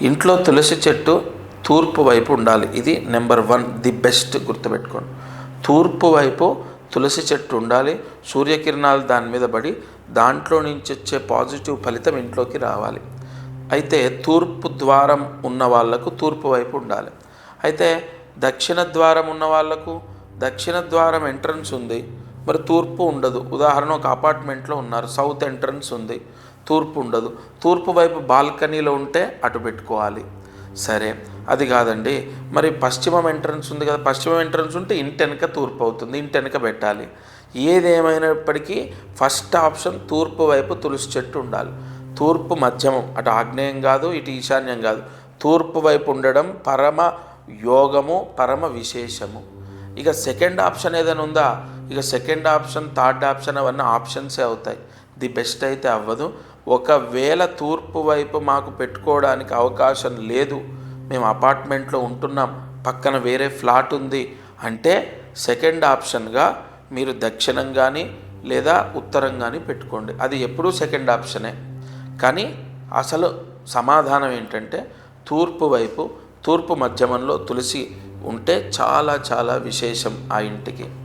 ఇంట్లో తులసి చెట్టు తూర్పు వైపు ఉండాలి. ఇది నెంబర్ 1, ది బెస్ట్. గుర్తుపెట్టుకోండి, తూర్పు వైపు తులసి చెట్టు ఉండాలి. సూర్యకిరణాలు దాని మీద పడి దాంట్లో నుంచి వచ్చే పాజిటివ్ ఫలితం ఇంట్లోకి రావాలి. అయితే తూర్పు ద్వారం ఉన్న వాళ్లకు తూర్పు వైపు ఉండాలి. అయితే దక్షిణ ద్వారం ఉన్న వాళ్లకు దక్షిణ ద్వారం ఎంట్రన్స్ ఉంది, మరి తూర్పు ఉండదు. ఉదాహరణ, ఒక అపార్ట్మెంట్లో ఉన్నారు, సౌత్ ఎంట్రన్స్ ఉంది, తూర్పు ఉండదు. తూర్పు వైపు బాల్కనీలో ఉంటే అటు పెట్టుకోవాలి. సరే, అది కాదండి, మరి పశ్చిమం ఎంట్రన్స్ ఉంది కదా, పశ్చిమం ఎంట్రన్స్ ఉంటే ఇంటి వెనక తూర్పు అవుతుంది, ఇంటి వెనక పెట్టాలి. ఏదేమైనప్పటికీ ఫస్ట్ ఆప్షన్ తూర్పు వైపు తులసి చెట్టు ఉండాలి. తూర్పు మధ్యమం, అటు ఆగ్నేయం కాదు, ఇటు ఈశాన్యం కాదు, తూర్పు వైపు ఉండడం పరమ యోగము, పరమ విశేషము. ఇక సెకండ్ ఆప్షన్ ఏదైనా ఉందా? ఇక సెకండ్ ఆప్షన్, థర్డ్ ఆప్షన్ అవన్నీ ఆప్షన్సే అవుతాయి, ది బెస్ట్ అయితే అవ్వదు. ఒకవేళ తూర్పు వైపు మాకు పెట్టుకోవడానికి అవకాశం లేదు, మేము అపార్ట్మెంట్లో ఉంటున్నాం, పక్కన వేరే ఫ్లాట్ ఉంది అంటే సెకండ్ ఆప్షన్గా మీరు దక్షిణం కానీ లేదా ఉత్తరం కానీ పెట్టుకోండి. అది ఎప్పుడూ సెకండ్ ఆప్షనే. కానీ అసలు సమాధానం ఏంటంటే తూర్పు వైపు, తూర్పు మధ్యమంలో తులసి ఉంటే చాలా చాలా విశేషం ఆ ఇంటికి.